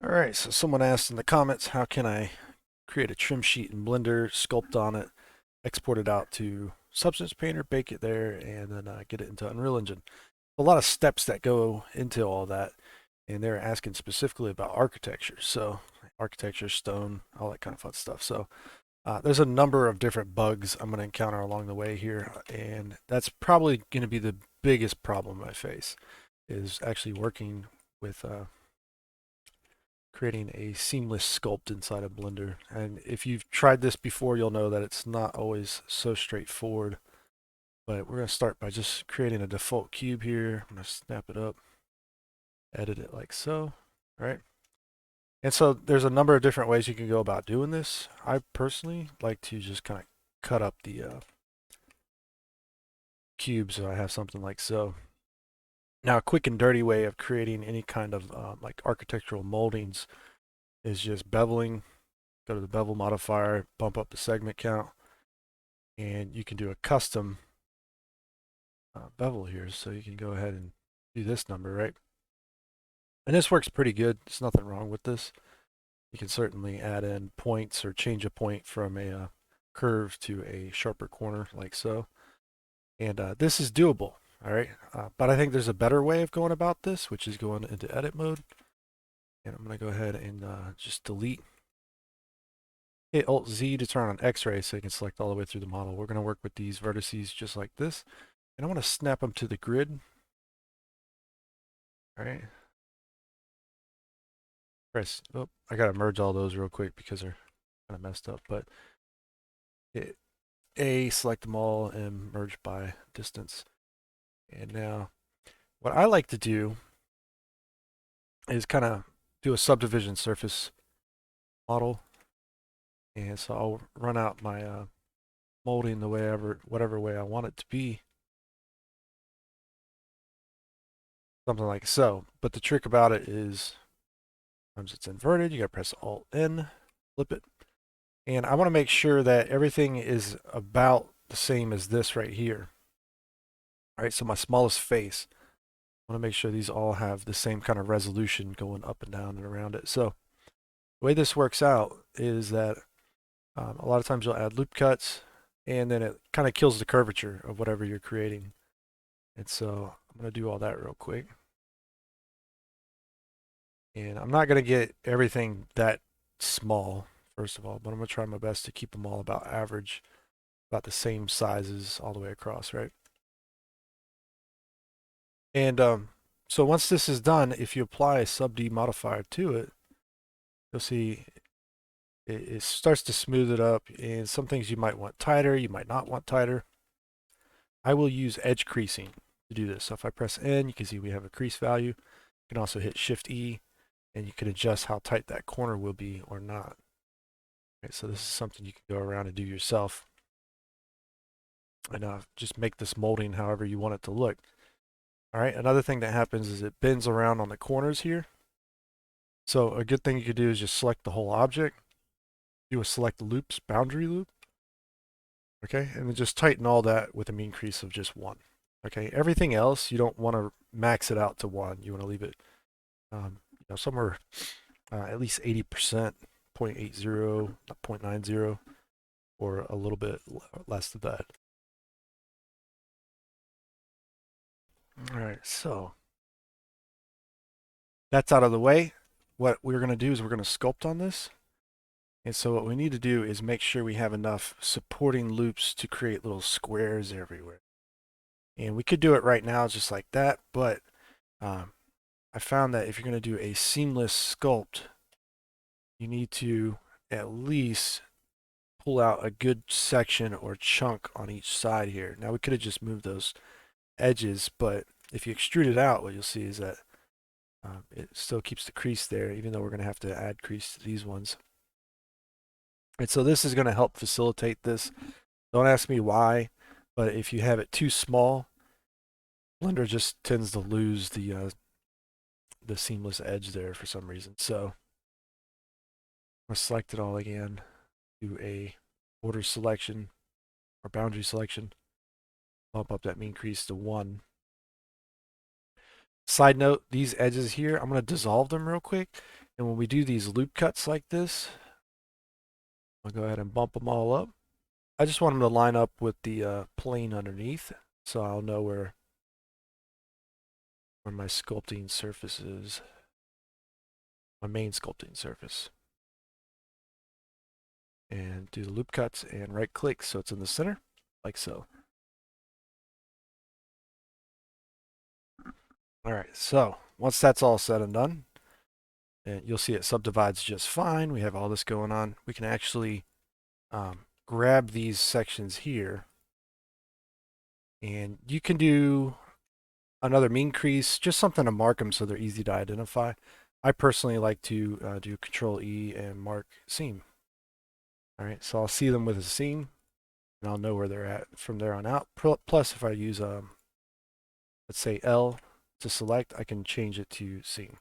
All right, so someone asked in the comments, how can I create a trim sheet in Blender, sculpt on it, export it out to Substance Painter, bake it there, and then get it into Unreal Engine. A lot of steps that go into all that, and they're asking specifically about architecture. So architecture, stone, all that kind of fun stuff. So there's a number of different bugs I'm going to encounter along the way here, and that's probably going to be the biggest problem I face is actually working with creating a seamless sculpt inside of Blender. And if you've tried this before, you'll know that it's not always so straightforward. But we're going to start by just creating a default cube here. I'm going to snap it up, edit it like so. All right. And so there's a number of different ways you can go about doing this. I personally like to just kind of cut up the cube so I have something like so. Now, a quick and dirty way of creating any kind of like architectural moldings is just beveling. Go to the bevel modifier, bump up the segment count, and you can do a custom bevel here. So you can go ahead and do this number, right? And this works pretty good. There's nothing wrong with this. You can certainly add in points or change a point from a curve to a sharper corner like so. And this is doable, all right? But I think there's a better way of going about this, which is going into edit mode. And I'm going to go ahead and just delete. Hit Alt-Z to turn on X-ray so you can select all the way through the model. We're going to work with these vertices just like this. And I want to snap them to the grid. All right. Press, oh, I got to merge all those real quick because they're kind of messed up. But hit A, select them all, and merge by distance. And now what I like to do is kind of do a subdivision surface model. And so I'll run out my molding the whatever way I want it to be. Something like so. But the trick about it is sometimes it's inverted. You got to press Alt N, flip it. And I want to make sure that everything is about the same as this right here. All right, so my smallest face, I want to make sure these all have the same kind of resolution going up and down and around it. So the way this works out is that a lot of times you'll add loop cuts and then it kind of kills the curvature of whatever you're creating. And so I'm going to do all that real quick. And I'm not going to get everything that small, first of all, but I'm going to try my best to keep them all about average, about the same sizes all the way across, right? And so once this is done, if you apply a sub-D modifier to it, you'll see it starts to smooth it up. And some things you might want tighter, you might not want tighter. I will use edge creasing to do this. So if I press N, you can see we have a crease value. You can also hit Shift E, and you can adjust how tight that corner will be or not. Okay, so this is something you can go around and do yourself. And just make this molding however you want it to look. All right, another thing that happens is it bends around on the corners here. So a good thing you could do is just select the whole object, do a select loops, boundary loop, okay, and then just tighten all that with a mean crease of just 1. Okay, everything else, you don't want to max it out to 1. You want to leave it somewhere at least 80%, 0.80, 0.90, or a little bit less than that. All right, so that's out of the way. What we're going to do is we're going to sculpt on this. And so what we need to do is make sure we have enough supporting loops to create little squares everywhere. And we could do it right now just like that, but I found that if you're going to do a seamless sculpt, you need to at least pull out a good section or chunk on each side here. Now we could have just moved those edges, but if you extrude it out, what you'll see is that it still keeps the crease there, even though we're going to have to add crease to these ones. And so this is going to help facilitate this. Don't ask me why, but if you have it too small, Blender just tends to lose the seamless edge there for some reason. So I'm going to select it all again, do a border selection or boundary selection, bump up that mean crease to 1. Side note, these edges here, I'm going to dissolve them real quick. And when we do these loop cuts like this, I'll go ahead and bump them all up. I just want them to line up with the plane underneath, so I'll know where my sculpting surface is, my main sculpting surface. And do the loop cuts and right click so it's in the center, like so. All right, so once that's all said and done, and you'll see it subdivides just fine. We have all this going on. We can actually grab these sections here, and you can do another mean crease, just something to mark them so they're easy to identify. I personally like to do Control E and mark seam. All right, so I'll see them with a seam, and I'll know where they're at from there on out. Plus, if I use let's say L to select, I can change it to seam.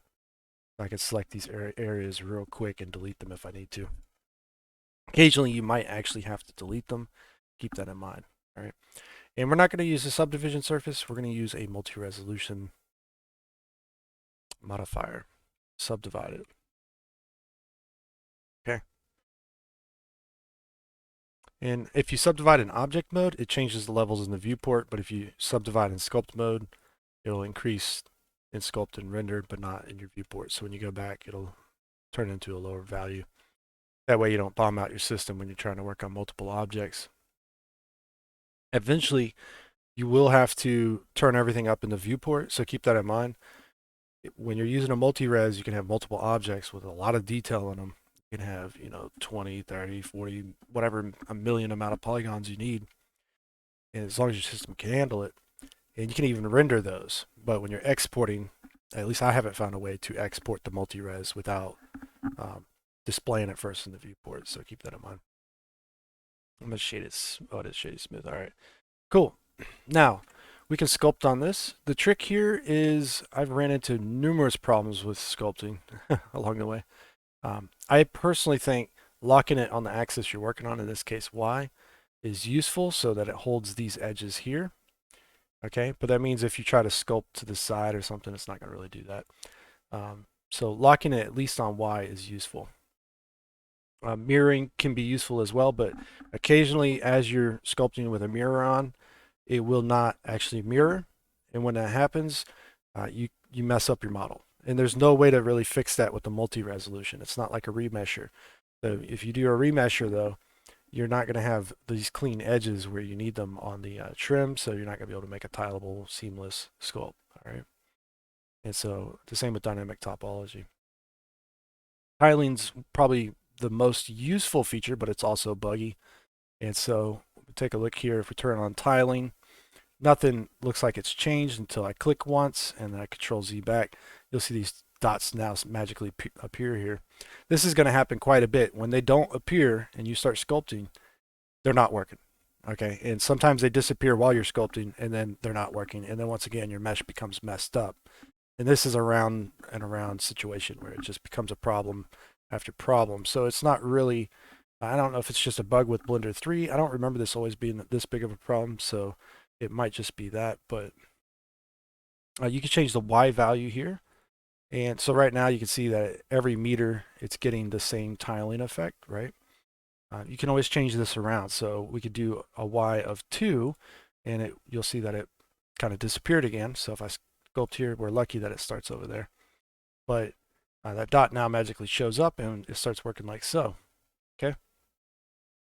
I can select these areas real quick and delete them if I need to. Occasionally, you might actually have to delete them. Keep that in mind. All right. And we're not going to use a subdivision surface. We're going to use a multi-resolution modifier. Subdivide it. Okay. And if you subdivide in object mode, it changes the levels in the viewport. But if you subdivide in sculpt mode, it'll increase in sculpt and render, but not in your viewport. So when you go back, it'll turn into a lower value. That way you don't bomb out your system when you're trying to work on multiple objects. Eventually, you will have to turn everything up in the viewport, so keep that in mind. When you're using a multi-res, you can have multiple objects with a lot of detail in them. You can have, 20, 30, 40, whatever, a million amount of polygons you need. And as long as your system can handle it, and you can even render those. But when you're exporting, at least I haven't found a way to export the multi-res without displaying it first in the viewport, so keep that in mind. I'm going to shade it. Oh, it is shaded smooth. All right. Cool. Now, we can sculpt on this. The trick here is I've ran into numerous problems with sculpting along the way. I personally think locking it on the axis you're working on, in this case Y, is useful so that it holds these edges here. Okay, but that means if you try to sculpt to the side or something, it's not going to really do that. So locking it at least on Y is useful. Mirroring can be useful as well, but occasionally as you're sculpting with a mirror on, it will not actually mirror. And when that happens, you mess up your model. And there's no way to really fix that with the multi-resolution. It's not like a remesher. So if you do a remesher though, you're not going to have these clean edges where you need them on the trim, so you're not going to be able to make a tileable, seamless sculpt. All right. And so the same with dynamic topology. Tiling's probably the most useful feature, but it's also buggy. And so take a look here. If we turn on tiling, nothing looks like it's changed until I click once and then I Control Z back. You'll see these dots now magically appear here. This is going to happen quite a bit. When they don't appear and you start sculpting, they're not working. Okay, and sometimes they disappear while you're sculpting and then they're not working. And then once again, your mesh becomes messed up. And this is a round and around situation where it just becomes a problem after problem. So it's not really, I don't know if it's just a bug with Blender 3. I don't remember this always being this big of a problem. So it might just be that, but you can change the Y value here. And so right now you can see that every meter it's getting the same tiling effect, right? You can always change this around. So we could do a Y of 2 and you'll see that it kind of disappeared again. So if I sculpt here, we're lucky that it starts over there. But that dot now magically shows up and it starts working like so. Okay.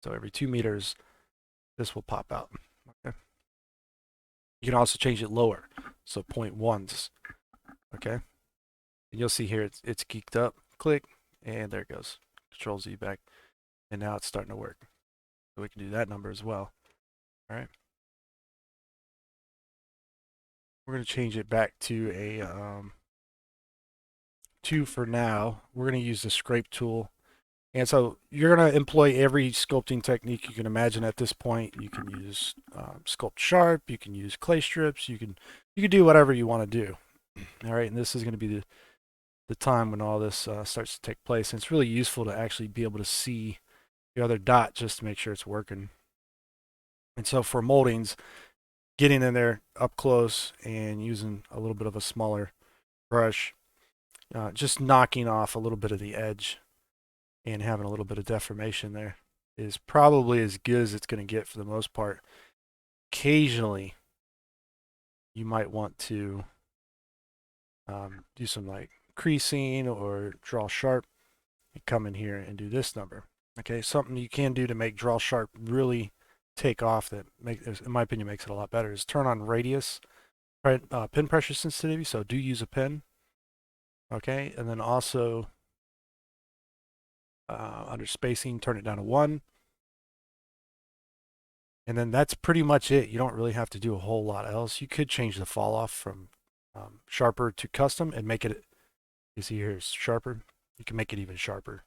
So every 2 meters, this will pop out. Okay. You can also change it lower. So 0.1s. Okay. And you'll see here it's geeked up. Click, and there it goes. Control Z back. And now it's starting to work. So we can do that number as well. All right. We're going to change it back to a 2 for now. We're going to use the scrape tool. And so you're going to employ every sculpting technique you can imagine at this point. You can use sculpt sharp. You can use clay strips. You can do whatever you want to do. All right. And this is going to be the time when all this starts to take place. And it's really useful to actually be able to see the other dot just to make sure it's working. And so for moldings, getting in there up close and using a little bit of a smaller brush just knocking off a little bit of the edge and having a little bit of deformation there is probably as good as it's going to get for the most part. Occasionally, you might want to do some like creasing or draw sharp and come in here and do this number. Okay, something you can do to make draw sharp really take off that in my opinion makes it a lot better is turn on radius, pin pressure sensitivity. So do use a pin. Okay, and then also under spacing, turn it down to 1. And then that's pretty much it. You don't really have to do a whole lot else. You could change the fall off from sharper to custom and make it, you see here, it's sharper. You can make it even sharper.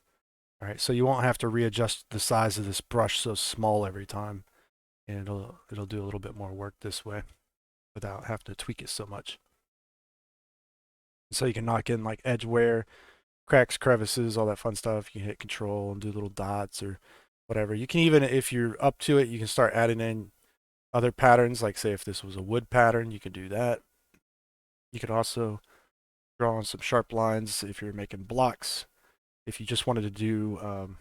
All right, so you won't have to readjust the size of this brush so small every time. And it'll do a little bit more work this way without having to tweak it so much. So you can knock in like edge wear, cracks, crevices, all that fun stuff. You can hit control and do little dots or whatever. You can even, if you're up to it, you can start adding in other patterns. Like say if this was a wood pattern, you can do that. You can also draw on some sharp lines if you're making blocks. If you just wanted to do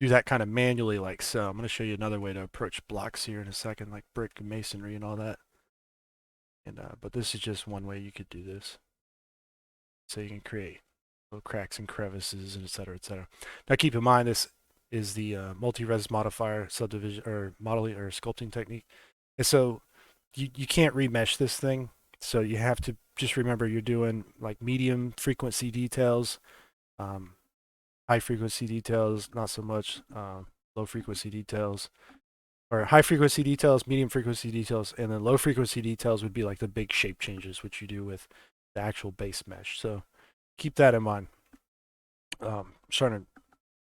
that kind of manually like so. I'm going to show you another way to approach blocks here in a second, like brick and masonry and all that. And but this is just one way you could do this. So you can create little cracks and crevices and et cetera, et cetera. Now keep in mind this is the multi-res modifier subdivision or modeling or sculpting technique. And so you can't remesh this thing. So you have to just remember you're doing like medium frequency details, high frequency details, not so much low frequency details, or high frequency details, medium frequency details, and then low frequency details would be like the big shape changes, which you do with the actual base mesh. So keep that in mind. I'm trying to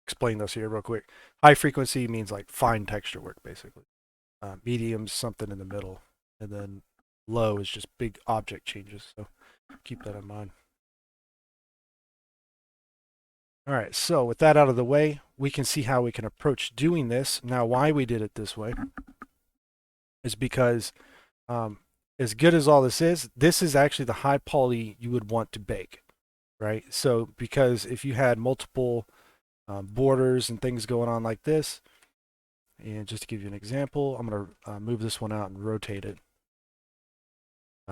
explain this here real quick. High frequency means like fine texture work, basically. Medium's something in the middle, and then low is just big object changes. So keep that in mind. All right, so with that out of the way, we can see how we can approach doing this. Now, why we did it this way is because as good as all this is actually the high poly you would want to bake, right? So because if you had multiple borders and things going on like this, and just to give you an example, I'm going to move this one out and rotate it.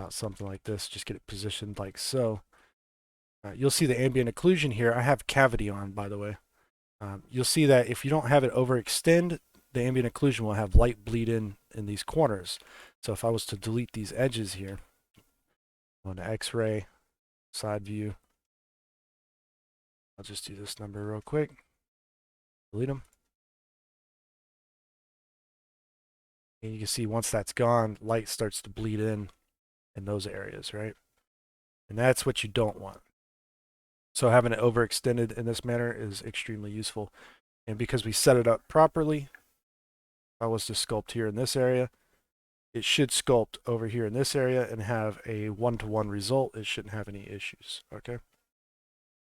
Something like this, just get it positioned like so. You'll see the ambient occlusion here. I have cavity on, by the way. You'll see that if you don't have it overextend, the ambient occlusion will have light bleed in these corners. So if I was to delete these edges here, on the X-ray, side view, I'll just do this number real quick. Delete them. And you can see once that's gone, light starts to bleed in those areas, right? And that's what you don't want. So having it overextended in this manner is extremely useful. And because we set it up properly, if I was to sculpt here in this area, it should sculpt over here in this area and have a one-to-one result. It shouldn't have any issues, okay?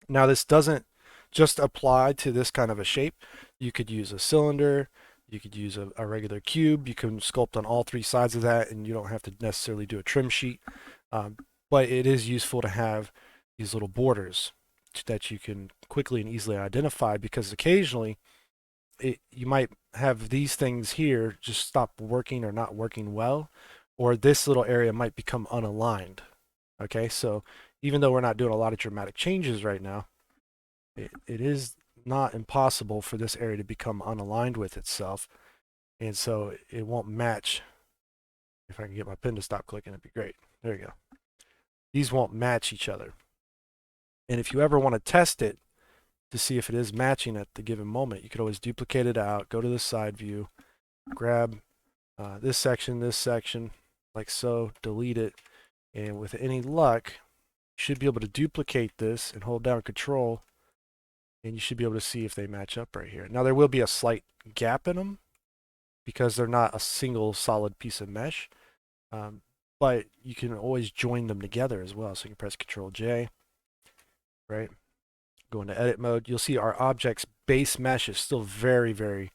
Now this doesn't just apply to this kind of a shape. You could use a cylinder, you could use a regular cube, you can sculpt on all 3 sides of that and you don't have to necessarily do a trim sheet. But it is useful to have these little borders that you can quickly and easily identify because occasionally you might have these things here just stop working or not working well, or this little area might become unaligned. Okay, so even though we're not doing a lot of dramatic changes right now, it is not impossible for this area to become unaligned with itself, and so it won't match. If I can get my pen to stop clicking, it'd be great. There you go. These won't match each other. And if you ever want to test it to see if it is matching at the given moment, you could always duplicate it out, go to the side view, grab this section, like so, delete it, and with any luck, you should be able to duplicate this and hold down Control, and you should be able to see if they match up right here. Now there will be a slight gap in them because they're not a single solid piece of mesh, but you can always join them together as well. So you can press Control J, right? Go into edit mode. You'll see our object's base mesh is still very, very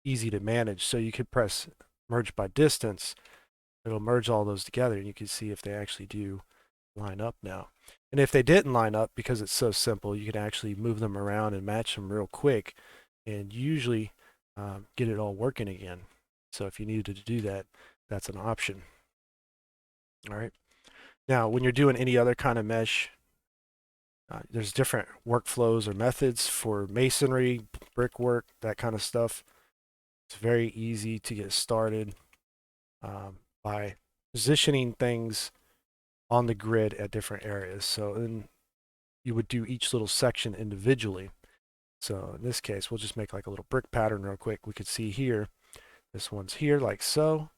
easy to manage. So you could press merge by distance. It'll merge all those together and you can see if they actually do line up now. And if they didn't line up, because it's so simple, you can actually move them around and match them real quick and usually get it all working again. So if you needed to do that, that's an option. All right. Now, when you're doing any other kind of mesh, there's different workflows or methods for masonry, brickwork, that kind of stuff. It's very easy to get started by positioning things on the grid at different areas. So then you would do each little section individually. So in this case, we'll just make like a little brick pattern real quick. We could see here, this one's here like so.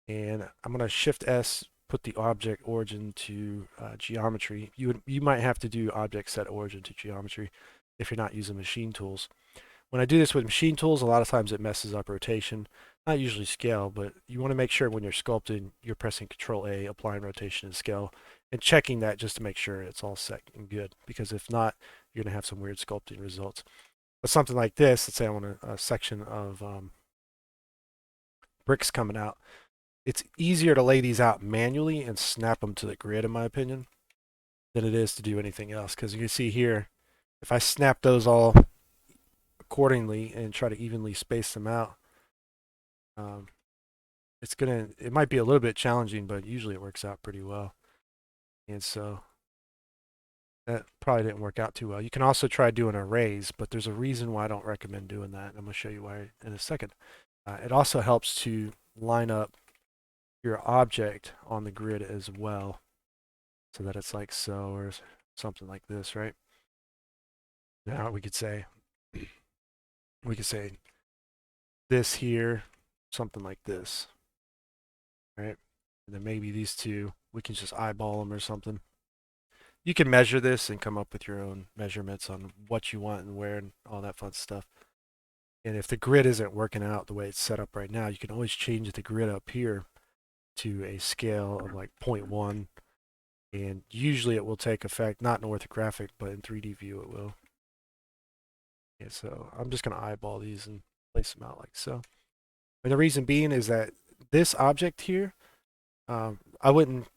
And I'm going to Shift S, put the object origin to geometry. You might have to do object set origin to geometry if you're not using machine tools. When I do this with machine tools, a lot of times it messes up rotation. Not usually scale, but you want to make sure when you're sculpting, you're pressing Control A, applying rotation and scale, and checking that just to make sure it's all set and good. Because if not, you're going to have some weird sculpting results. But something like this, let's say I want a section of bricks coming out. It's easier to lay these out manually and snap them to the grid, in my opinion, than it is to do anything else. Because you can see here, if I snap those all accordingly and try to evenly space them out, it might be a little bit challenging, but usually it works out pretty well. And so that probably didn't work out too well. You can also try doing arrays, but there's a reason why I don't recommend doing that. I'm going to show you why in a second. It also helps to line up your object on the grid as well, so that it's like so or something like this, right? Now we could say this here, something like this, right? And then maybe these two, we can just eyeball them or something. You can measure this and come up with your own measurements on what you want and where and all that fun stuff. And if the grid isn't working out the way it's set up right now, you can always change the grid up here to a scale of like 0.1. And usually it will take effect, not in orthographic, but in 3D view it will. And so I'm just going to eyeball these and place them out like so. And the reason being is that this object here, I wouldn't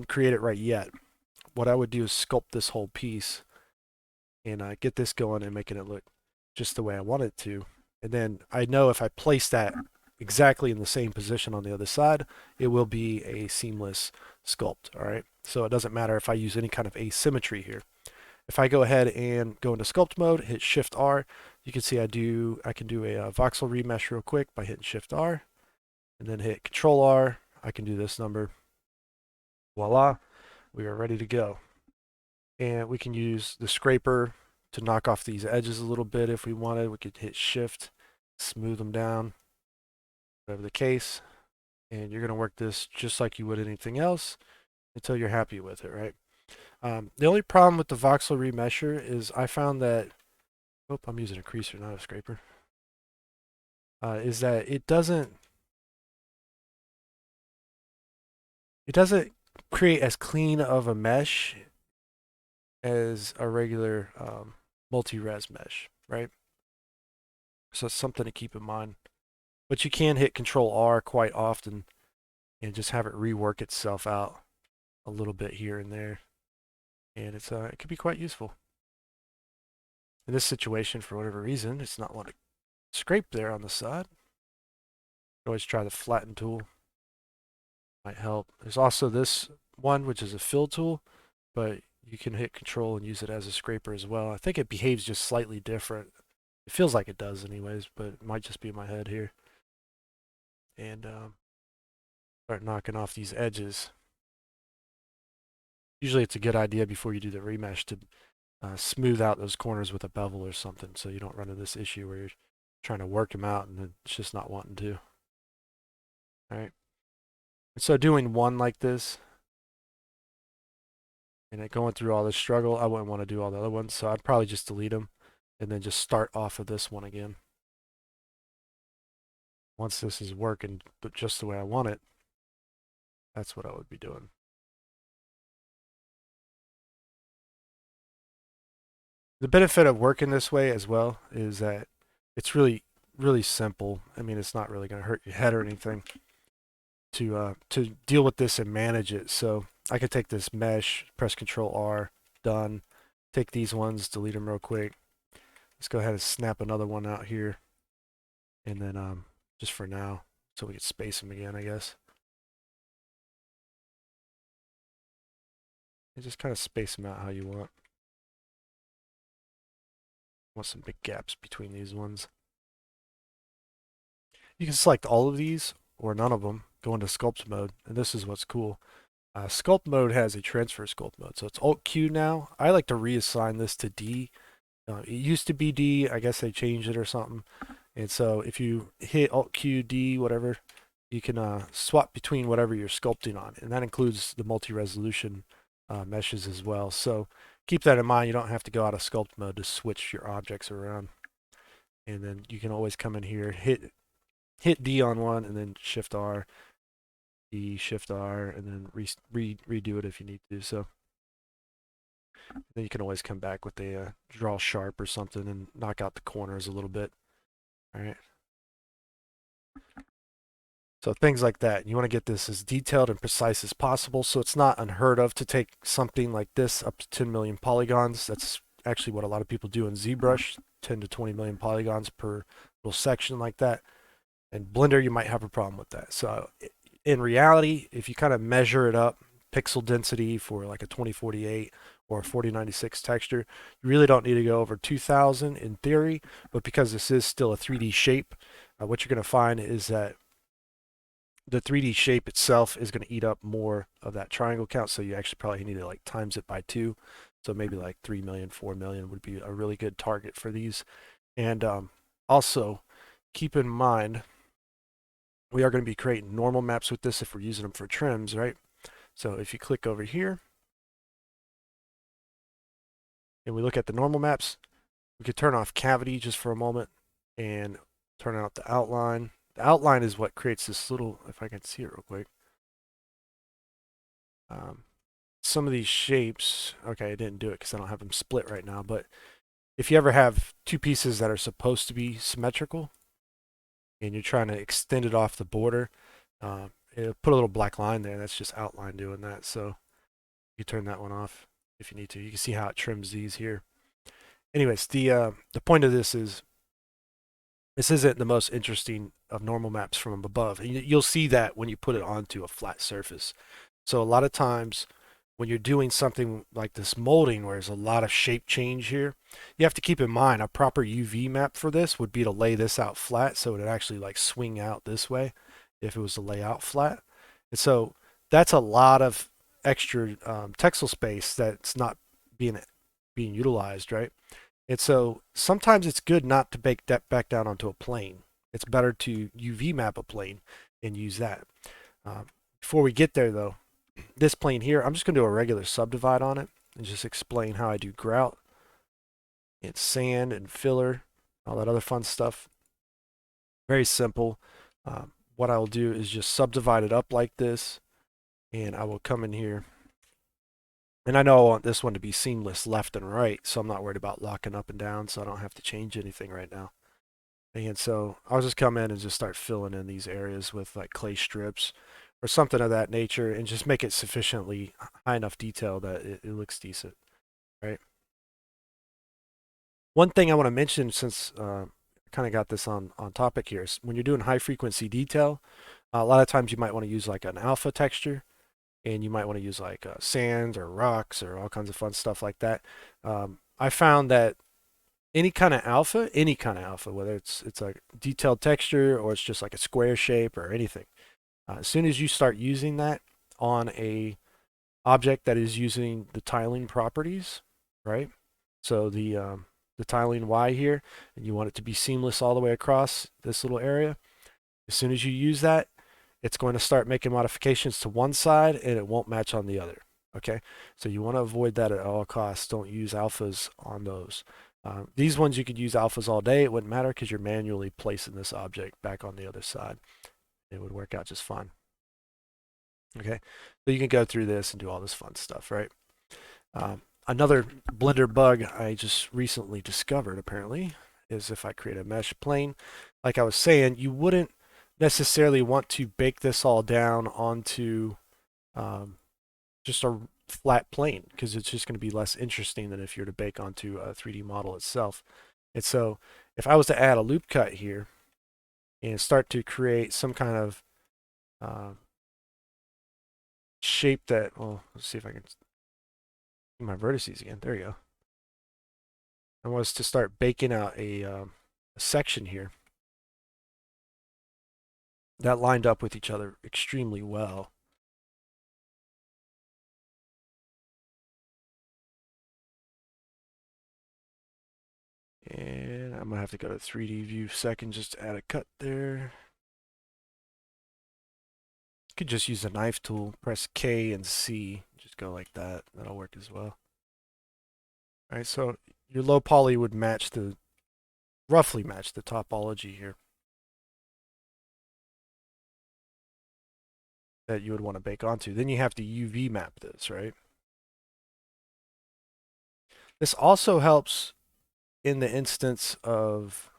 create it right yet. What I would do is sculpt this whole piece and get this going and making it look just the way I want it to. And then I know if I place that exactly in the same position on the other side, it will be a seamless sculpt, all right? So it doesn't matter if I use any kind of asymmetry here. If I go ahead and go into sculpt mode, hit Shift R, you can see I can do a voxel remesh real quick by hitting Shift R, and then hit Control R. I can do this number. Voila, we are ready to go. And we can use the scraper to knock off these edges a little bit if we wanted. We could hit Shift, smooth them down, whatever the case. And you're going to work this just like you would anything else until you're happy with it, right? The only problem with the voxel remesher is I found that, oh, I'm using a creaser, not a scraper, is that it doesn't create as clean of a mesh as a regular multi-res mesh, right? So it's something to keep in mind. But you can hit Control R quite often and just have it rework itself out a little bit here and there. And it could be quite useful. In this situation, for whatever reason, it's not wanting to scrape there on the side. Always try the flatten tool. Might help. There's also this one, which is a fill tool, but you can hit Control and use it as a scraper as well. I think it behaves just slightly different. It feels like it does anyways, but it might just be in my head here. And start knocking off these edges. Usually it's a good idea before you do the remesh to smooth out those corners with a bevel or something so you don't run into this issue where you're trying to work them out and it's just not wanting to. All right. And so doing one like this and going through all this struggle, I wouldn't want to do all the other ones, so I'd probably just delete them and then just start off of this one again. Once this is working but just the way I want it, that's what I would be doing. The benefit of working this way as well is that it's really, really simple. I mean, it's not really going to hurt your head or anything to deal with this and manage it. So I could take this mesh, press Control R, done. Take these ones, delete them real quick. Let's go ahead and snap another one out here. And then just for now, so we can space them again, I guess. And just kind of space them out how you want. Want some big gaps between these ones. You can select all of these or none of them, go into sculpt mode, and this is what's cool. Sculpt mode has a transfer sculpt mode, so it's Alt Q now. I like to reassign this to D. It used to be D, I guess they changed it or something. And so if you hit Alt Q D, whatever, you can swap between whatever you're sculpting on, and that includes the multi-resolution meshes as well. So keep that in mind. You don't have to go out of sculpt mode to switch your objects around. And then you can always come in here, hit D on one, and then Shift R, D, Shift R, and then redo it if you need to. So then you can always come back with a draw sharp or something and knock out the corners a little bit. All right. So things like that. You want to get this as detailed and precise as possible. So it's not unheard of to take something like this up to 10 million polygons. That's actually what a lot of people do in ZBrush, 10 to 20 million polygons per little section like that. And Blender, you might have a problem with that. So in reality, if you kind of measure it up, pixel density for like a 2048 or a 4096 texture, you really don't need to go over 2000 in theory, but because this is still a 3D shape, what you're going to find is that the 3D shape itself is going to eat up more of that triangle count, so you actually probably need to like times it by 2. So maybe like 3 million, 4 million would be a really good target for these. And also keep in mind, we are going to be creating normal maps with this if we're using them for trims, right? So if you click over here and we look at the normal maps, we could turn off cavity just for a moment and turn out the outline. The outline is what creates this little, if I can see it real quick. Some of these shapes, okay, I didn't do it because I don't have them split right now, but if you ever have two pieces that are supposed to be symmetrical and you're trying to extend it off the border, it'll put a little black line there. That's just outline doing that. So you turn that one off if you need to. You can see how it trims these here. Anyways, the point of this is this isn't the most interesting of normal maps from above. You'll see that when you put it onto a flat surface. So a lot of times when you're doing something like this molding where there's a lot of shape change here, you have to keep in mind a proper UV map for this would be to lay this out flat so it would actually like swing out this way if it was to lay out flat. And so that's a lot of extra textile space that's not being utilized, right? And so sometimes it's good not to bake that back down onto a plane. It's better to UV map a plane and use that. Before we get there though, this plane here, I'm just going to do a regular subdivide on it and just explain how I do grout and sand and filler, all that other fun stuff. Very simple. What I'll do is just subdivide it up like this, and I will come in here. And I know I want this one to be seamless left and right, so I'm not worried about locking up and down, so I don't have to change anything right now. And so I'll just come in and just start filling in these areas with like clay strips or something of that nature and just make it sufficiently high enough detail that it looks decent, right? One thing I want to mention since I kind of got this on topic here is when you're doing high frequency detail, a lot of times you might want to use like an alpha texture and you might want to use like sands or rocks or all kinds of fun stuff like that. I found that any kind of alpha, whether it's a detailed texture or it's just like a square shape or anything, as soon as you start using that on a object that is using the tiling properties, right? So the tiling Y here, and you want it to be seamless all the way across this little area. As soon as you use that, it's going to start making modifications to one side and it won't match on the other. Okay, so you want to avoid that at all costs. Don't use alphas on those. These ones you could use alphas all day. It wouldn't matter because you're manually placing this object back on the other side. It would work out just fine. Okay, so you can go through this and do all this fun stuff, right? Another Blender bug I just recently discovered apparently is if I create a mesh plane, like I was saying, you wouldn't necessarily want to bake this all down onto just a flat plane because it's just going to be less interesting than if you're to bake onto a 3D model itself. And so if I was to add a loop cut here and start to create some kind of uh, shape that, well, let's see if I can see my vertices again. There you go. I was to start baking out a section here that lined up with each other extremely well. And I'm gonna have to go to 3D view second just to add a cut there. You could just use the knife tool, press K and C, just go like that. That'll work as well. All right, so your low poly would match roughly match the topology here that you would want to bake onto. Then you have to UV map this, right? This also helps in the instance of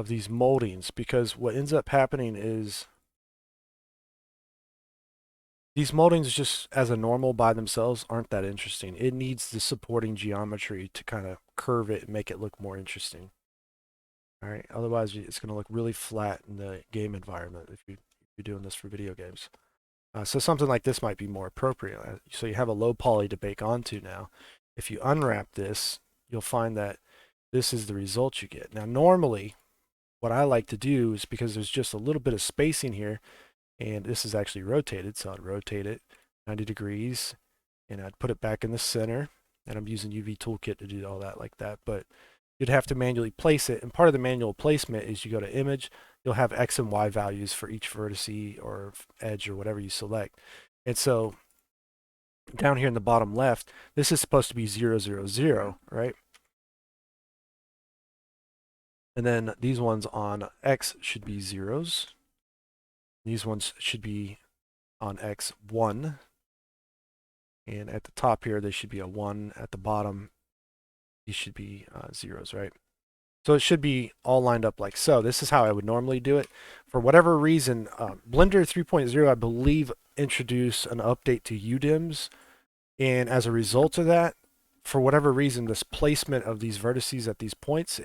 these moldings, because what ends up happening is these moldings just as a normal by themselves aren't that interesting. It needs the supporting geometry to kind of curve it and make it look more interesting. All right, otherwise it's going to look really flat in the game environment if you're doing this for video games. So something like this might be more appropriate. So you have a low poly to bake onto now. If you unwrap this, you'll find that this is the result you get. Now normally, what I like to do is, because there's just a little bit of spacing here, and this is actually rotated, so I'd rotate it 90 degrees, and I'd put it back in the center, and I'm using UV Toolkit to do all that like that, but you'd have to manually place it, and part of the manual placement is you go to Image, you'll have X and Y values for each vertice or edge or whatever you select. And so down here in the bottom left, this is supposed to be 0, 0, 0, right? And then these ones on X should be zeros. These ones should be on X 1. And at the top here, they should be a 1. At the bottom, these should be zeros, right? So it should be all lined up like so. This is how I would normally do it. For whatever reason, Blender 3.0, I believe, introduced an update to UDIMs. And as a result of that, for whatever reason, this placement of these vertices at these points,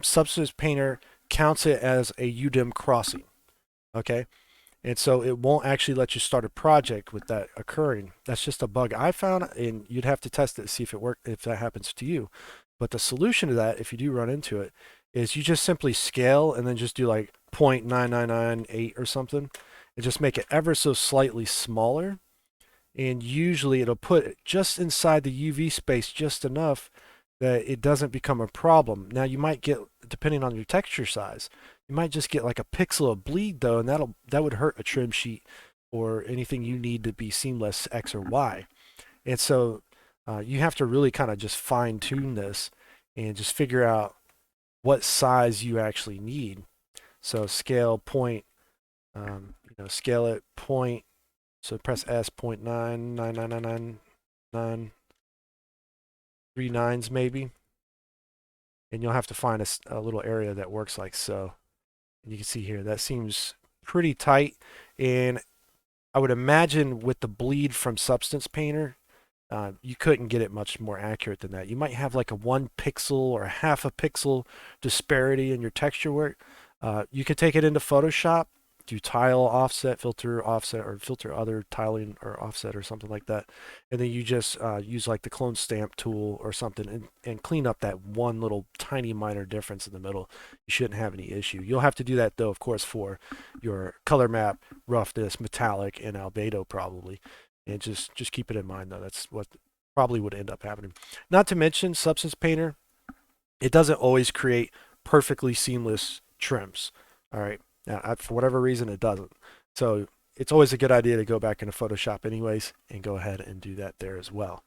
Substance Painter counts it as a UDIM crossing. Okay? And so it won't actually let you start a project with that occurring. That's just a bug I found, and you'd have to test it to see if it worked, if that happens to you. But the solution to that, if you do run into it, is you just simply scale and then just do like 0.9998 or something, and just make it ever so slightly smaller. And usually it'll put it just inside the UV space just enough that it doesn't become a problem. Now you might get, depending on your texture size, you might just get like a pixel of bleed though, and that would hurt a trim sheet or anything you need to be seamless X or Y. And so you have to really kind of just fine tune this and just figure out what size you actually need. So scale point, scale it point. So press S 0.9999939 maybe, and you'll have to find a little area that works like so. And you can see here that seems pretty tight, and I would imagine with the bleed from Substance Painter, you couldn't get it much more accurate than that. You might have like a 1 pixel or a half a pixel disparity in your texture work. You could take it into Photoshop, do tile offset, filter offset, or filter other tiling or offset or something like that. And then you just use like the clone stamp tool or something and clean up that one little tiny minor difference in the middle. You shouldn't have any issue. You'll have to do that though, of course, for your color map, roughness, metallic, and albedo probably. And just keep it in mind though. That's what probably would end up happening. Not to mention Substance Painter, it doesn't always create perfectly seamless trims. All right. Now, for whatever reason, it doesn't. So it's always a good idea to go back into Photoshop anyways and go ahead and do that there as well.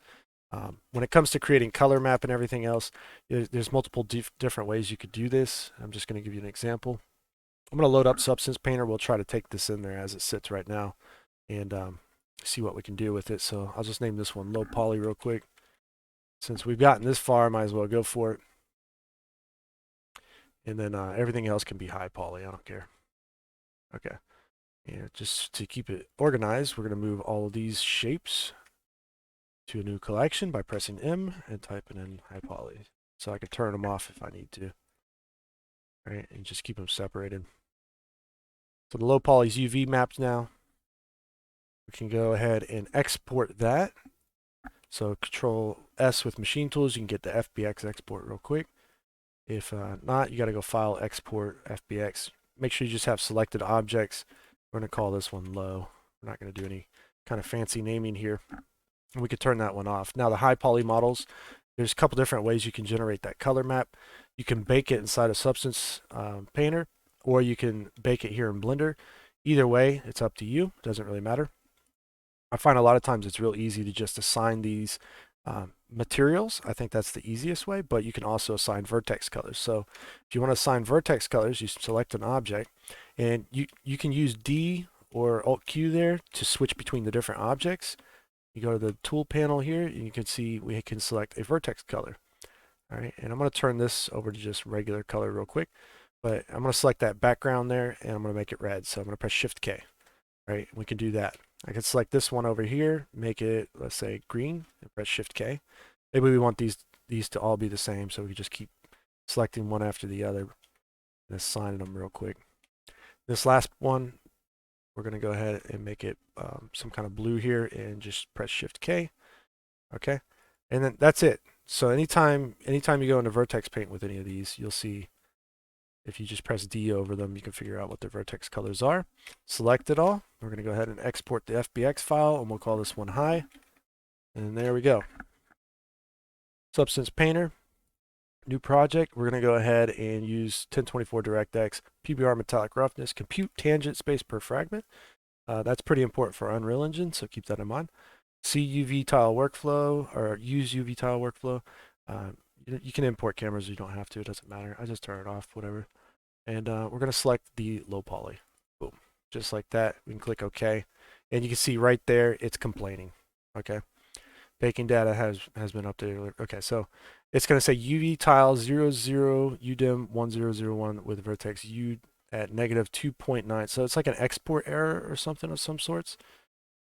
When it comes to creating color map and everything else, there's multiple different ways you could do this. I'm just going to give you an example. I'm going to load up Substance Painter. We'll try to take this in there as it sits right now and see what we can do with it. So I'll just name this one low poly real quick. Since we've gotten this far, I might as well go for it. And then everything else can be high poly. I don't care. Okay. And just to keep it organized, we're going to move all of these shapes to a new collection by pressing M and typing in high poly. So I can turn them off if I need to. All right, and just keep them separated. So the low poly is UV mapped now. We can go ahead and export that. So Control S with machine tools, you can get the FBX export real quick. If not, you got to go File, Export, FBX. Make sure you just have selected objects. We're going to call this one low. We're not going to do any kind of fancy naming here. And we could turn that one off. Now the high poly models, there's a couple different ways you can generate that color map. You can bake it inside a Substance Painter, or you can bake it here in Blender. Either way, it's up to you. It doesn't really matter. I find a lot of times it's real easy to just assign these materials. I think that's the easiest way, but you can also assign vertex colors. So if you want to assign vertex colors, you select an object, and you can use D or Alt Q there to switch between the different objects. You go to the tool panel here, and you can see we can select a vertex color. All right, and I'm going to turn this over to just regular color real quick, but I'm going to select that background there, and I'm going to make it red. So I'm going to press Shift K. All right, we can do that. I can select this one over here, make it, let's say, green, and press Shift K. Maybe we want these to all be the same, so we can just keep selecting one after the other and assigning them real quick. This last one, we're going to go ahead and make it some kind of blue here and just press Shift K. Okay, and then that's it. So anytime you go into vertex paint with any of these, you'll see if you just press D over them, you can figure out what the vertex colors are. Select it all. We're going to go ahead and export the FBX file, and we'll call this one high. And there we go. Substance Painter, new project. We're going to go ahead and use 1024 DirectX, PBR metallic roughness, compute tangent space per fragment. That's pretty important for Unreal Engine, so keep that in mind. See UV tile workflow, or use UV tile workflow. You can import cameras, you don't have to, it doesn't matter. I just turn it off, whatever. And we're going to select the low poly. Boom. Just like that. We can click OK. And you can see right there, it's complaining. Okay. Baking data has been updated. Okay, so it's going to say UV tile 00 UDIM 1001 with vertex U at negative 2.9. So it's like an export error or something of some sorts.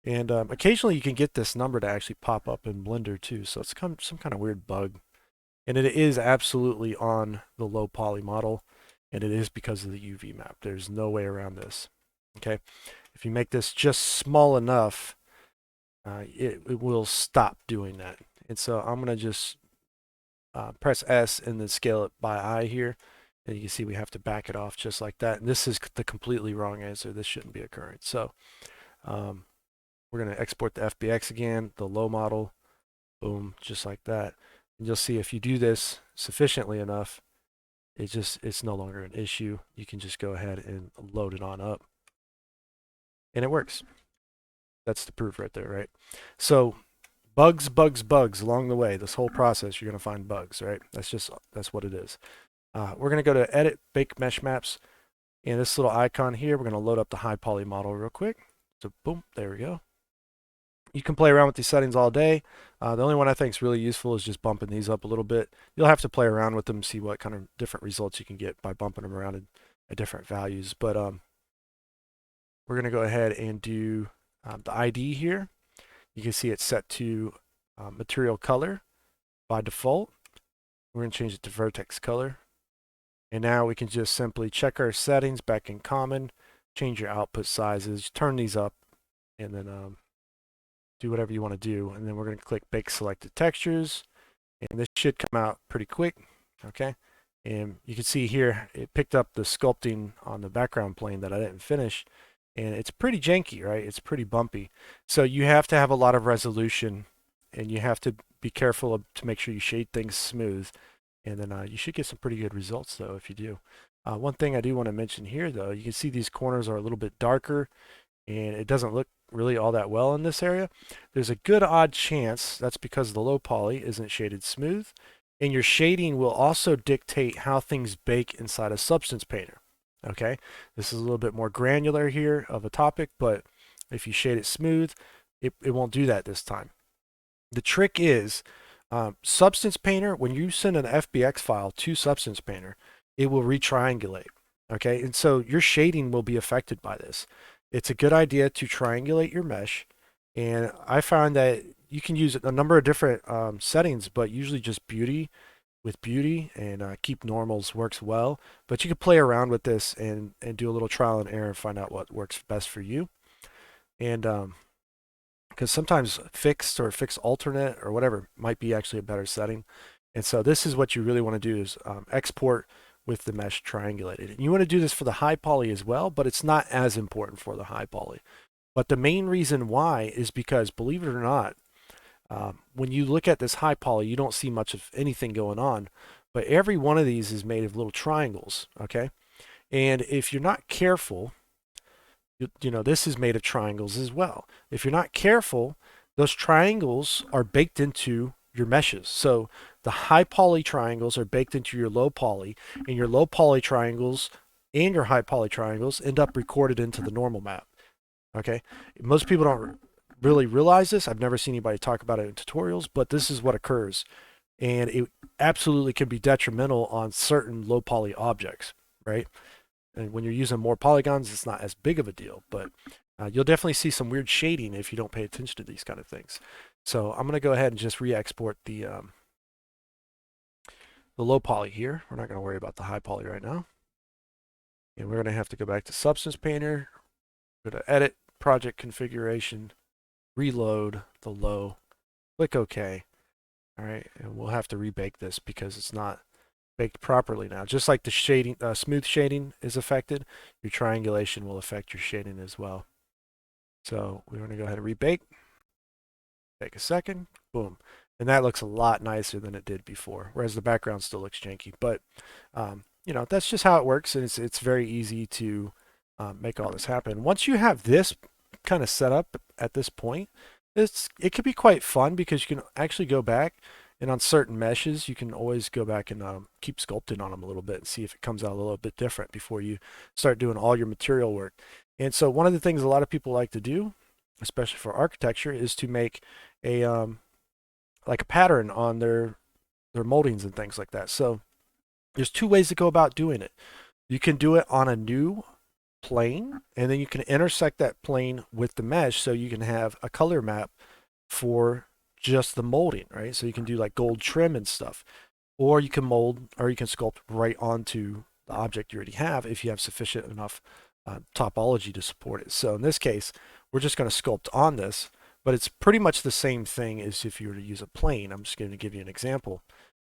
And occasionally you can get this number to actually pop up in Blender too. So it's some kind of weird bug. And it is absolutely on the low poly model, and it is because of the UV map. There's no way around this. Okay, if you make this just small enough, it will stop doing that. And so I'm going to just press S and then scale it by eye here. And you can see we have to back it off just like that. And this is the completely wrong answer. This shouldn't be occurring. So we're going to export the FBX again, the low model, boom, just like that. And you'll see if you do this sufficiently enough, it's no longer an issue. You can just go ahead and load it on up. And it works. That's the proof right there, right? So bugs along the way. This whole process, you're going to find bugs, right? That's what it is. We're going to go to Edit, Bake Mesh Maps. And this little icon here, we're going to load up the high poly model real quick. So boom, there we go. You can play around with these settings all day. The only one I think is really useful is just bumping these up a little bit. You'll have to play around with them, see what kind of different results you can get by bumping them around at different values. But we're going to go ahead and do the ID here. You can see it's set to material color by default. We're going to change it to vertex color. And now we can just simply check our settings back in common, change your output sizes, turn these up, and then do whatever you want to do. And then we're going to click Bake Selected Textures. And this should come out pretty quick. Okay. And you can see here, it picked up the sculpting on the background plane that I didn't finish. And it's pretty janky, right? It's pretty bumpy. So you have to have a lot of resolution, and you have to be careful to make sure you shade things smooth. And then you should get some pretty good results, though, if you do. One thing I do want to mention here, though, you can see these corners are a little bit darker, and it doesn't look really all that well in this area. There's a good odd chance that's because the low poly isn't shaded smooth. And your shading will also dictate how things bake inside a Substance Painter. Okay, this is a little bit more granular here of a topic, but if you shade it smooth, it won't do that this time. The trick is Substance Painter, when you send an FBX file to Substance Painter, it will retriangulate. Okay, and so your shading will be affected by this. it's a good idea to triangulate your mesh. And I find that you can use a number of different settings, but usually just beauty and keep normals works well. But you can play around with this and do a little trial and error and find out what works best for you. And because sometimes fixed or fixed alternate or whatever might be actually a better setting. And so this is what you really want to do is export with the mesh triangulated. And you want to do this for the high poly as well, but it's not as important for the high poly. But the main reason why is because, believe it or not, when you look at this high poly, you don't see much of anything going on. But every one of these is made of little triangles, okay? And if you're not careful, you know, this is made of triangles as well. If you're not careful, those triangles are baked into your meshes. So the high poly triangles are baked into your low poly, and your low poly triangles and your high poly triangles end up recorded into the normal map. Okay, most people don't really realize this. I've never seen anybody talk about it in tutorials, but this is what occurs, and it absolutely can be detrimental on certain low poly objects, right? And when you're using more polygons, it's not as big of a deal, but you'll definitely see some weird shading if you don't pay attention to these kind of things. So I'm going to go ahead and just re-export the low poly here. We're not going to worry about the high poly right now. And we're going to have to go back to Substance Painter, go to Edit, Project Configuration, reload the low, click OK. All right, and we'll have to rebake this because it's not baked properly now. Just like the shading, smooth shading is affected, your triangulation will affect your shading as well. So we're going to go ahead and rebake. Take a second, boom. And that looks a lot nicer than it did before, whereas the background still looks janky. But, you know, that's just how it works, and it's very easy to make all this happen. Once you have this kind of set up at this point, it can be quite fun because you can actually go back and on certain meshes, you can always go back and keep sculpting on them a little bit and see if it comes out a little bit different before you start doing all your material work. And so one of the things a lot of people like to do, especially for architecture, is to make a like a pattern on their moldings and things like that. So there's two ways to go about doing it. You can do it on a new plane, and then you can intersect that plane with the mesh so you can have a color map for just the molding, right? So you can do like gold trim and stuff. Or you can mold or you can sculpt right onto the object you already have if you have sufficient enough topology to support it. So in this case, we're just going to sculpt on this, but it's pretty much the same thing as if you were to use a plane. I'm just going to give you an example.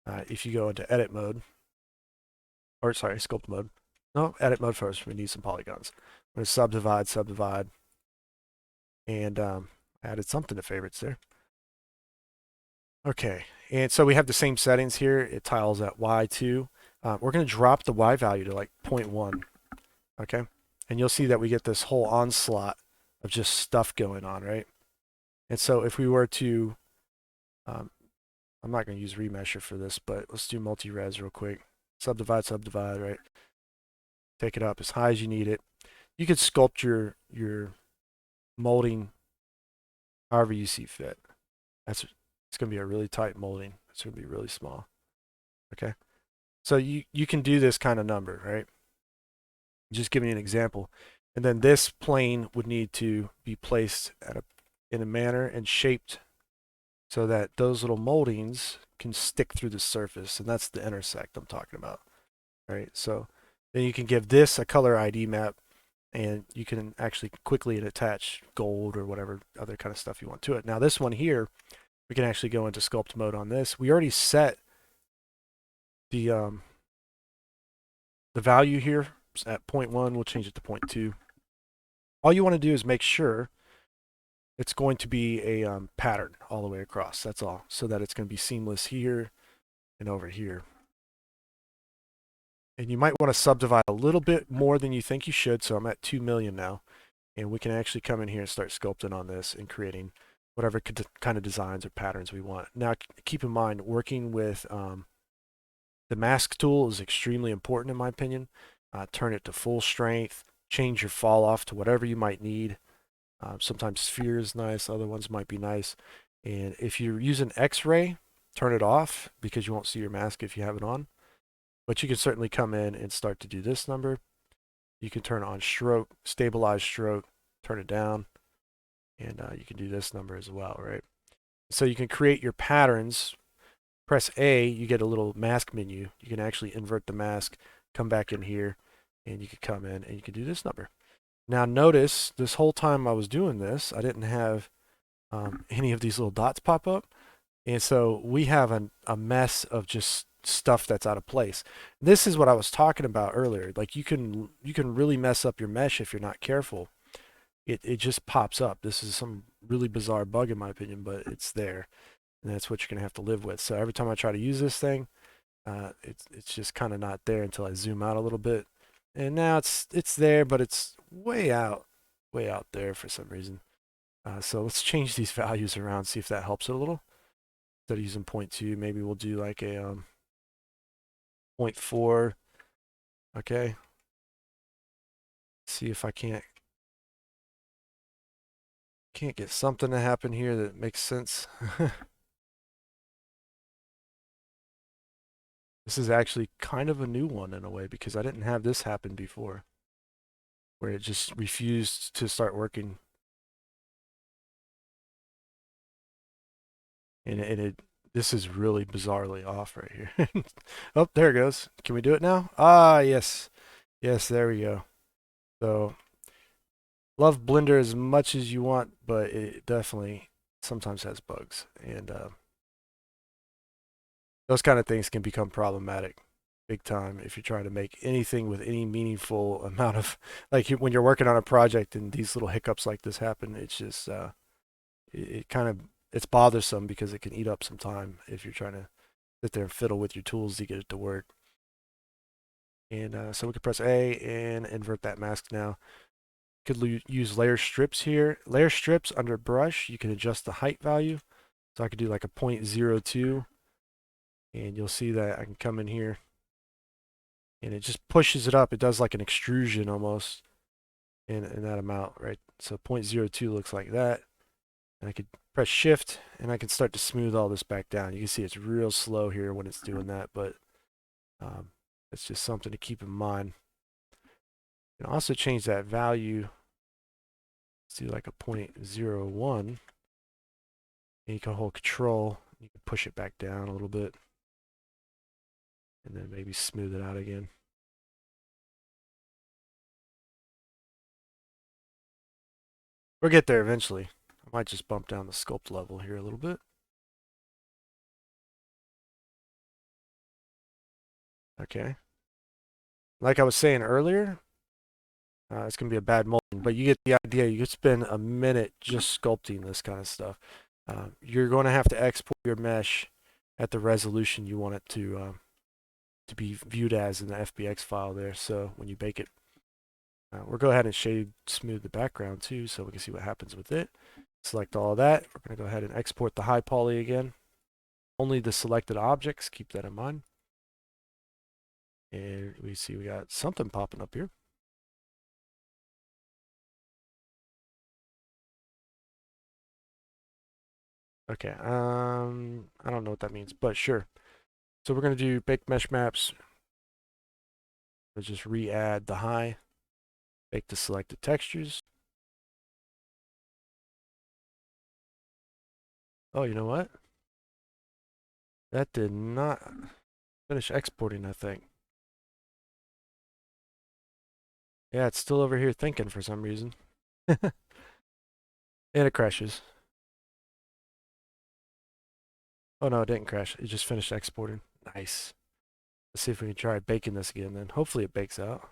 If you go into edit mode, or sorry, sculpt mode. No, edit mode first. We need some polygons. I'm going to subdivide, and added something to favorites there. Okay, and so we have the same settings here. It tiles at Y2. We're going to drop the Y value to like 0.1. Okay, and you'll see that we get this whole onslaught of just stuff going on, right? And so if we were to, I'm not going to use remesher for this, but let's do multi-res real quick. Subdivide, right? Take it up as high as you need it. You could sculpt your molding however you see fit. It's going to be a really tight molding. It's going to be really small. Okay. So you can do this kind of number, right? Just giving you an example. And then this plane would need to be placed in a manner and shaped so that those little moldings can stick through the surface. And that's the intersect I'm talking about, right? So then you can give this a color ID map, and you can actually quickly attach gold or whatever other kind of stuff you want to it. Now this one here, we can actually go into sculpt mode on this. We already set the value here at 0.1. We'll change it to 0.2. All you want to do is make sure it's going to be a pattern all the way across. That's all, so that it's going to be seamless here and over here. And you might want to subdivide a little bit more than you think you should. So I'm at 2 million now, and we can actually come in here and start sculpting on this and creating whatever kind of designs or patterns we want. Now, keep in mind, working with the mask tool is extremely important in my opinion. Turn it to full strength, change your fall off to whatever you might need. Sometimes sphere is nice, other ones might be nice. And if you're using X-ray, turn it off because you won't see your mask if you have it on. But you can certainly come in and start to do this number. You can turn on stroke, stabilize stroke, turn it down, and you can do this number as well, right? So you can create your patterns. Press A, you get a little mask menu. You can actually invert the mask, come back in here, and you can come in and you can do this number. Now notice this whole time I was doing this, I didn't have any of these little dots pop up. And so we have a mess of just stuff that's out of place. This is what I was talking about earlier. Like you can really mess up your mesh if you're not careful. It just pops up. This is some really bizarre bug in my opinion, but it's there. And that's what you're gonna have to live with. So every time I try to use this thing, it's just kind of not there until I zoom out a little bit. And now it's there, but it's way out there for some reason. So let's change these values around, see if that helps it a little. Instead of using 0.2, maybe we'll do like a 0.4. Okay. See if I can't get something to happen here that makes sense. This is actually kind of a new one in a way because I didn't have this happen before, where it just refused to start working. And this is really bizarrely off right here. Oh, there it goes. Can we do it now? Ah, yes. Yes, there we go. So love Blender as much as you want, but it definitely sometimes has bugs. And those kind of things can become problematic big time if you're trying to make anything with any meaningful amount of, like when you're working on a project and these little hiccups like this happen, it's just, it kind of, it's bothersome because it can eat up some time if you're trying to sit there and fiddle with your tools to get it to work. And so we can press A and invert that mask now. Could use layer strips here. Layer strips under brush, you can adjust the height value. So I could do like a 0.02, and you'll see that I can come in here and it just pushes it up. It does like an extrusion almost in that amount, right? So 0.02 looks like that. And I could press shift and I can start to smooth all this back down. You can see it's real slow here when it's doing that, but it's just something to keep in mind. You can also change that value. Let's do like a 0.01. And you can hold control. You can push it back down a little bit. And then maybe smooth it out again. We'll get there eventually. I might just bump down the sculpt level here a little bit. Okay. Like I was saying earlier, it's going to be a bad molding, but you get the idea. You could spend a minute just sculpting this kind of stuff. You're going to have to export your mesh at the resolution you want it to be viewed as in the FBX file there. So when you bake it, we'll go ahead and shade smooth the background too so we can see what happens with it. Select all of that. We're going to go ahead and export the high poly again. Only the selected objects, keep that in mind. And we see we got something popping up here. Okay, I don't know what that means, but sure. So we're going to do bake mesh maps. Let's just re-add the high, bake the selected textures. Oh, you know what? That did not finish exporting, I think. Yeah, it's still over here thinking for some reason. And it crashes. Oh no, it didn't crash. It just finished exporting. Nice. Let's see if we can try baking this again then. Hopefully it bakes out.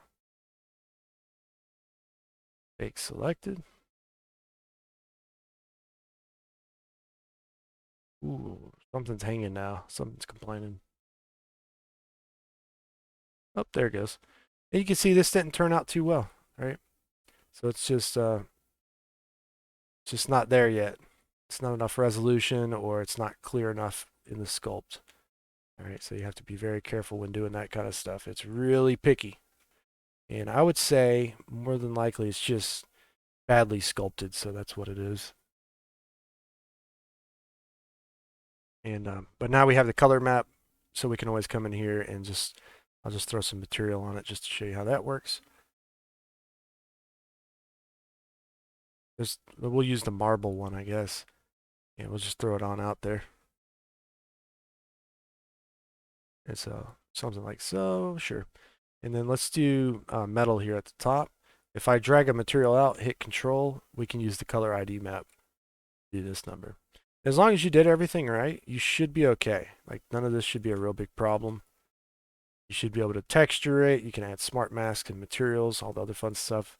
Bake selected. Ooh, something's hanging now. Something's complaining. Oh, there it goes. And you can see this didn't turn out too well, right? So it's just not there yet. It's not enough resolution or it's not clear enough in the sculpt. All right, so you have to be very careful when doing that kind of stuff. It's really picky. And I would say more than likely it's just badly sculpted, so that's what it is. And but now we have the color map, so we can always come in here and I'll just throw some material on it just to show you how that works. We'll use the marble one, I guess. Yeah, we'll just throw it on out there. And so something like so, sure. And then let's do metal here at the top. If I drag a material out, hit control, we can use the color ID map to do this number. As long as you did everything right, you should be okay. Like none of this should be a real big problem. You should be able to texture it. You can add smart masks and materials, all the other fun stuff.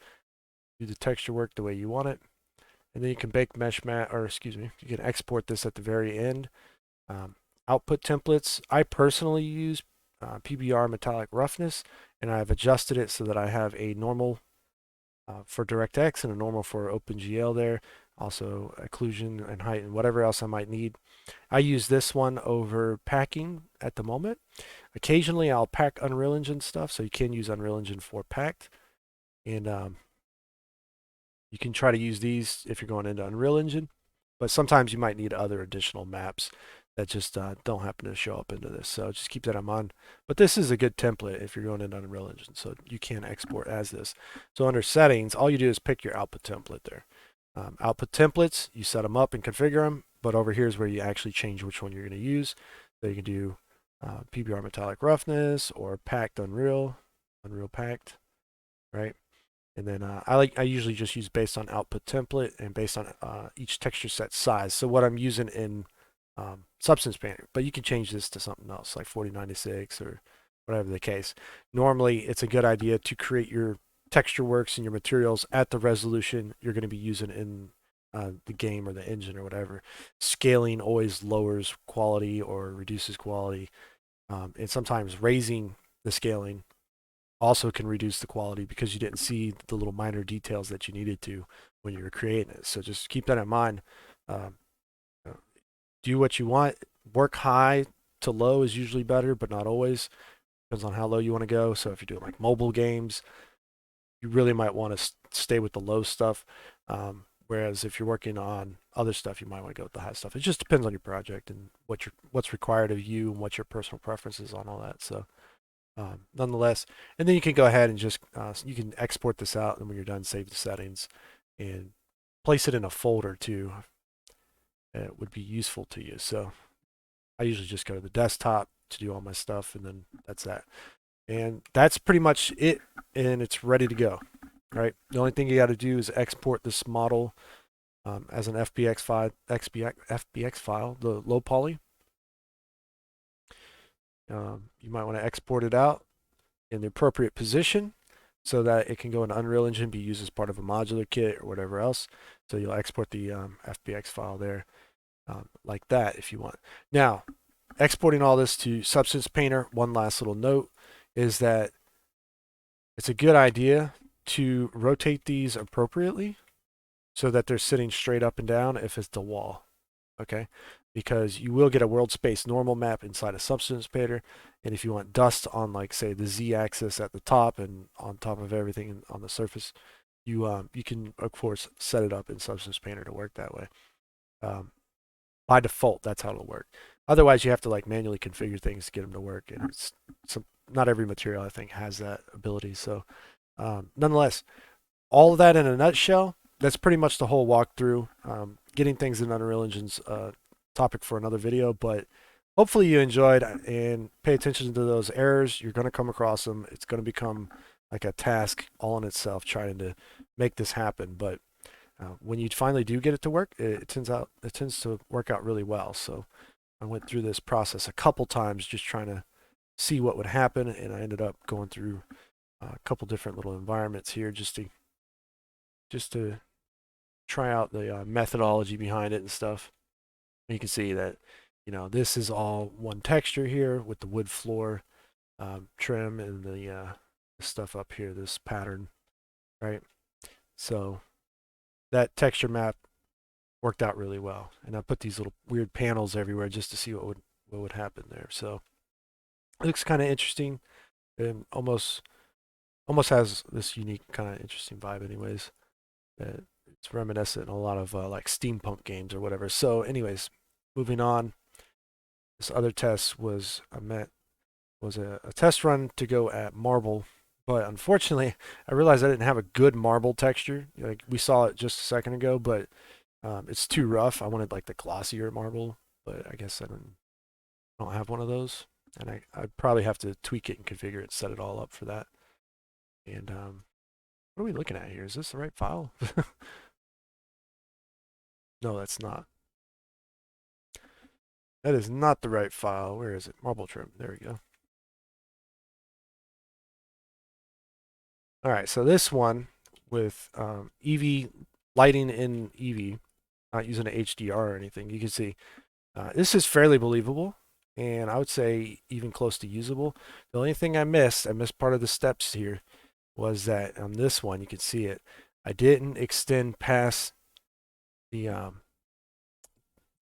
Do the texture work the way you want it. And then you can bake mesh mat, or excuse me, you can export this at the very end. Um, Output templates. I personally use PBR metallic roughness, and I've adjusted it so that I have a normal for DirectX and a normal for OpenGL there. Also occlusion and height and whatever else I might need. I use this one over packing at the moment. Occasionally I'll pack Unreal Engine stuff, so you can use Unreal Engine for packed. And you can try to use these if you're going into Unreal Engine, but sometimes you might need other additional maps that just don't happen to show up into this. So just keep that in mind. But this is a good template if you're going into Unreal Engine, so you can export as this. So under settings, all you do is pick your output template there. Output templates, you set them up and configure them, but over here is where you actually change which one you're going to use. So you can do PBR metallic roughness or packed Unreal packed, right? And then I usually just use based on output template and based on each texture set size. So what I'm using in Substance Painter, but you can change this to something else like 4096 or whatever the case. Normally, it's a good idea to create your texture works and your materials at the resolution you're going to be using in the game or the engine or whatever. Scaling always lowers quality or reduces quality, and sometimes raising the scaling also can reduce the quality because you didn't see the little minor details that you needed to when you were creating it. So just keep that in mind. Um, do what you want. Work high to low is usually better, but not always. Depends on how low you want to go. So if you're doing like mobile games, you really might want to stay with the low stuff. Whereas if you're working on other stuff, you might want to go with the high stuff. It just depends on your project and what's required of you and what your personal preferences on all that. So nonetheless, and then you can go ahead and just you can export this out, and when you're done, save the settings and place it in a folder too. It would be useful to you. So I usually just go to the desktop to do all my stuff, and then that's that. And that's pretty much it, and it's ready to go. Right. The only thing you got to do is export this model as an FBX file, the low poly. You might want to export it out in the appropriate position so that it can go in Unreal Engine, be used as part of a modular kit or whatever else. So you'll export the FBX file there like that if you want. Now, exporting all this to Substance Painter, one last little note is that it's a good idea to rotate these appropriately so that they're sitting straight up and down if it's the wall, okay? Because you will get a world space normal map inside a Substance Painter, and if you want dust on, like, say, the Z-axis at the top and on top of everything on the surface, you can, of course, set it up in Substance Painter to work that way. By default, that's how it'll work. Otherwise, you have to like manually configure things to get them to work, and not every material I think has that ability. So, nonetheless, all of that in a nutshell, that's pretty much the whole walkthrough. Getting things in Unreal Engine's topic for another video, but hopefully you enjoyed and pay attention to those errors. You're going to come across them. It's going to become like a task all in itself trying to make this happen. But when you finally do get it to work, it tends to work out really well. So I went through this process a couple times just trying to see what would happen, and I ended up going through a couple different little environments here just to try out the methodology behind it and stuff. And you can see that this is all one texture here with the wood floor trim and the stuff up here, this pattern, right? So that texture map worked out really well, and I put these little weird panels everywhere just to see what would happen there. So it looks kind of interesting, and almost has this unique kind of interesting vibe, anyways. It's reminiscent in a lot of like steampunk games or whatever. So, anyways, moving on. This other test was a test run to go at marble But unfortunately, I realized I didn't have a good marble texture. Like we saw it just a second ago, but it's too rough. I wanted like the glossier marble, but I guess I don't have one of those. And I'd probably have to tweak it and configure it, set it all up for that. And what are we looking at here? Is this the right file? No, that's not. That is not the right file. Where is it? Marble trim. There we go. All right, so this one with EV lighting in EV, not using an HDR or anything, you can see this is fairly believable, and I would say even close to usable. The only thing I missed part of the steps here, was that on this one, you can see it, I didn't extend past the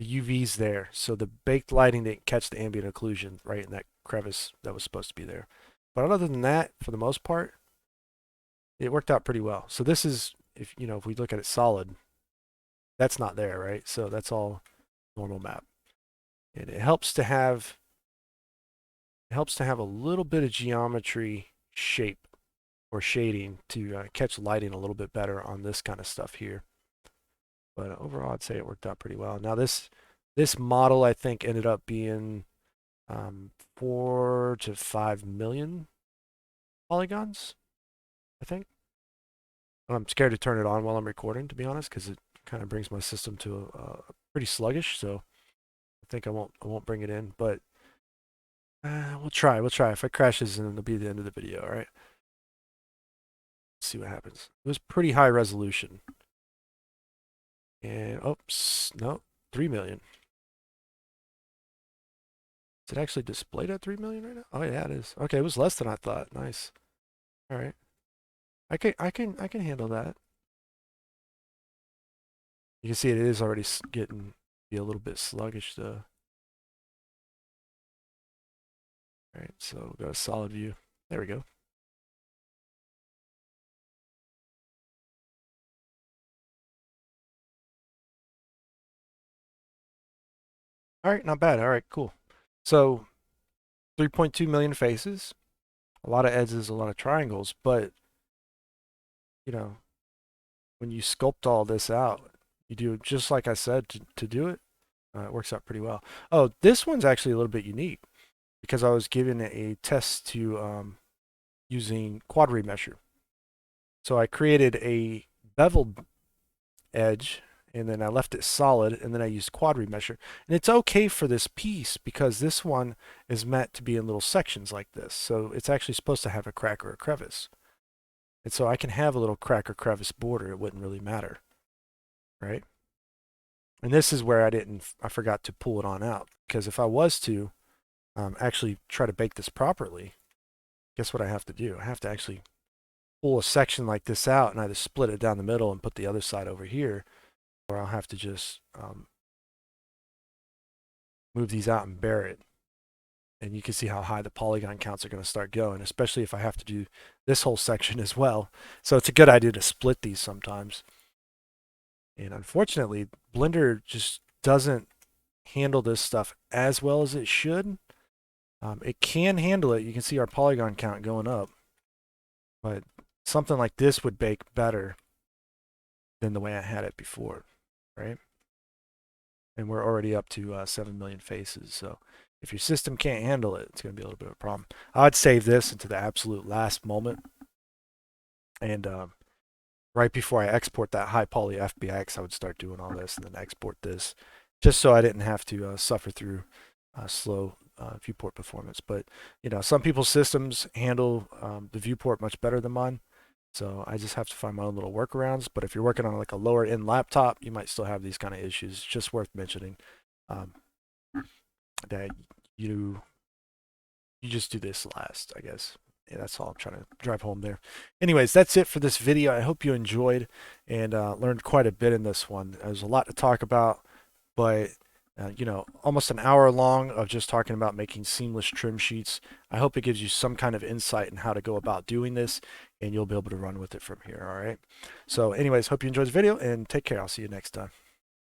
UVs there, so the baked lighting didn't catch the ambient occlusion right in that crevice that was supposed to be there. But other than that, for the most part, it worked out pretty well. So this is, if we look at it solid, that's not there, right? So that's all normal map. And it helps to have a little bit of geometry shape or shading to catch lighting a little bit better on this kind of stuff here. But overall, I'd say it worked out pretty well. Now this model, I think, ended up being 4 to 5 million polygons, I think. I'm scared to turn it on while I'm recording, to be honest, because it kind of brings my system to a pretty sluggish. So I think I won't bring it in, but we'll try. We'll try. If it crashes, then it'll be the end of the video. All right. Let's see what happens. It was pretty high resolution, and oops, no, 3 million. Is it actually displayed at 3 million right now? Oh yeah, it is. Okay, it was less than I thought. Nice. All right. I can handle that. You can see it is already getting be a little bit sluggish though. All right, so we'll go to solid view. There we go. All right, not bad. All right, cool. So 3.2 million faces, a lot of edges, a lot of triangles, but you know, when you sculpt all this out, you do it just like I said to do it. It works out pretty well. Oh, this one's actually a little bit unique because I was given a test to using quad remesher. So I created a beveled edge and then I left it solid and then I used quad remesher. And it's okay for this piece because this one is meant to be in little sections like this. So it's actually supposed to have a crack or a crevice. And so I can have a little crack or crevice border. It wouldn't really matter, right? And this is where I forgot to pull it on out because if I was to actually try to bake this properly, guess what I have to do? I have to actually pull a section like this out and either split it down the middle and put the other side over here, or I'll have to just move these out and bare it. And you can see how high the polygon counts are going to start going, especially if I have to do this whole section as well. So it's a good idea to split these sometimes. And unfortunately, Blender just doesn't handle this stuff as well as it should. It can handle it. You can see our polygon count going up. But something like this would bake better than the way I had it before, right? And we're already up to 7 million faces. So if your system can't handle it, it's going to be a little bit of a problem. I'd save this into the absolute last moment. And right before I export that high poly FBX, I would start doing all this and then export this just so I didn't have to suffer through slow viewport performance. But, some people's systems handle the viewport much better than mine. So I just have to find my own little workarounds. But if you're working on like a lower end laptop, you might still have these kind of issues. Just worth mentioning that you just do this last, I guess. Yeah, that's all I'm trying to drive home there. Anyways, that's it for this video. I hope you enjoyed and learned quite a bit in this one. There's a lot to talk about, but almost an hour long of just talking about making seamless trim sheets. I hope it gives you some kind of insight in how to go about doing this, and you'll be able to run with it from here. All right. So anyways, hope you enjoyed the video and take care. I'll see you next time.